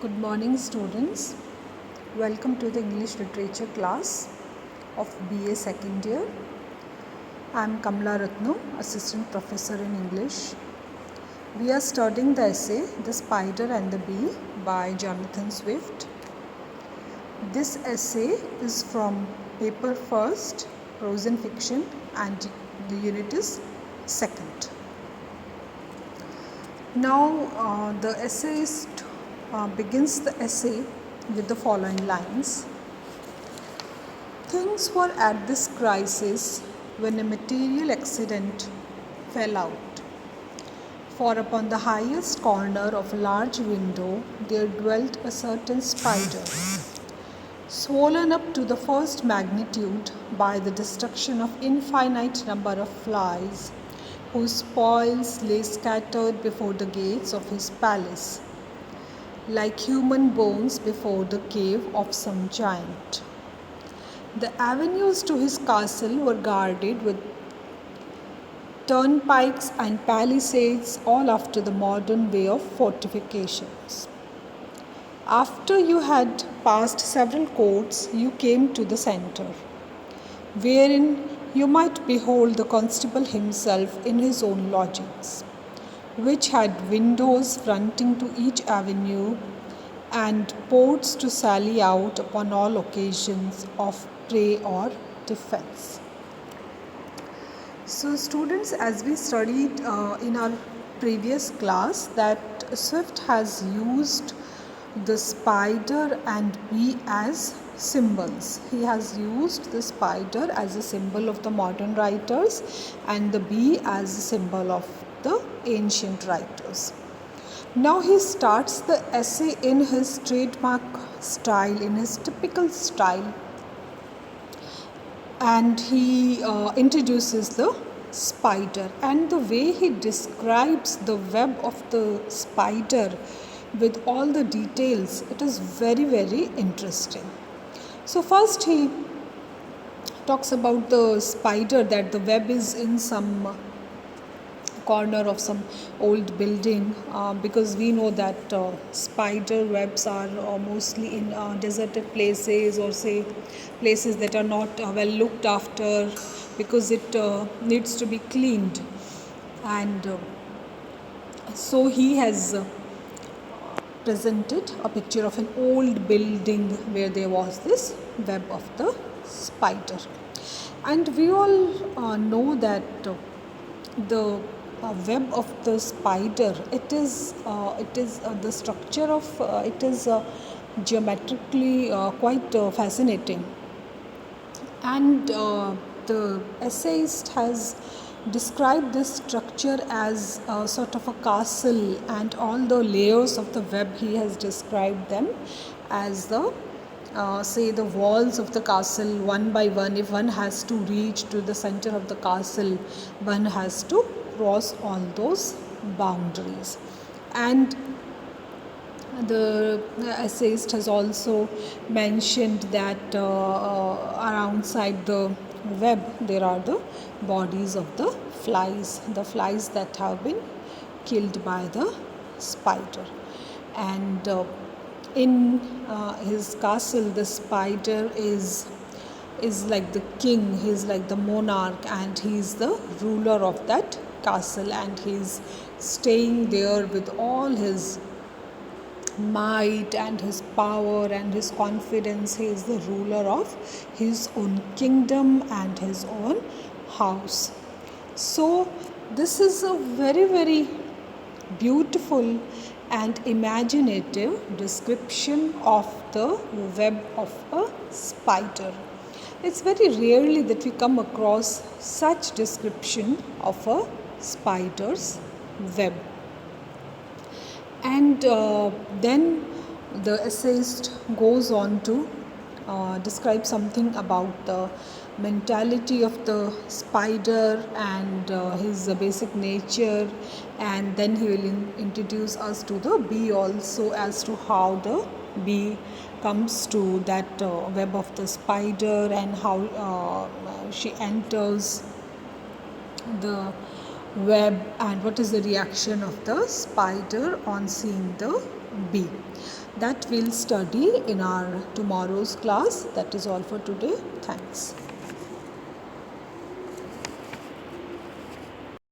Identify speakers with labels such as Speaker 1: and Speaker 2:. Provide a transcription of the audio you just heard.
Speaker 1: Good morning, students. Welcome to the English literature class of BA second year. I am Kamala Ratnoo, assistant professor in English. We are studying the essay The Spider and the Bee by Jonathan Swift. This essay is from paper first, prose and fiction, and the unit is second. Now the essayist begins the essay with the following lines. Things were at this crisis when a material accident fell out. For upon the highest corner of a large window there dwelt a certain spider, swollen up to the first magnitude by the destruction of infinite number of flies, whose spoils lay scattered before the gates of his palace, like human bones before the cave of some giant. The avenues to his castle were guarded with turnpikes and palisades, all after the modern way of fortifications. After you had passed several courts, you came to the centre, wherein you might behold the constable himself in his own lodgings, which had windows fronting to each avenue and ports to sally out upon all occasions of prey or defense. So students, as we studied in our previous class, that Swift has used the spider and bee as symbols. He has used the spider as a symbol of the modern writers and the bee as a symbol of the ancient writers. Now he starts the essay in his trademark style, in his typical style, and he introduces the spider, and the way he describes the web of the spider with all the details, it is very, very interesting. So first he talks about the spider, that the web is in some corner of some old building, because we know that spider webs are mostly in deserted places, or say places that are not well looked after, because it needs to be cleaned. And so he has presented a picture of an old building where there was this web of the spider. And we all know that the web of the spider, it is the structure of it is geometrically quite fascinating, and the essayist has described this structure as sort of a castle, and all the layers of the web, he has described them as the say the walls of the castle. One by one, if one has to reach to the center of the castle, one has to cross all those boundaries. And the essayist has also mentioned that around side the web there are the bodies of the flies that have been killed by the spider. And in his castle, the spider is like the king, he's like the monarch, and he's the ruler of that castle, and he's staying there with all his might and his power and his confidence. He is the ruler of his own kingdom and his own house. So this is a very, very beautiful and imaginative description of the web of a spider. It's very rarely that we come across such description of a spider's web. And then the essayist goes on to describe something about the mentality of the spider and his basic nature, and then he will introduce us to the bee also, as to how the bee comes to that web of the spider, and how she enters the web and what is the reaction of the spider on seeing the bee. That we'll study in our tomorrow's class. That is all for today. Thanks.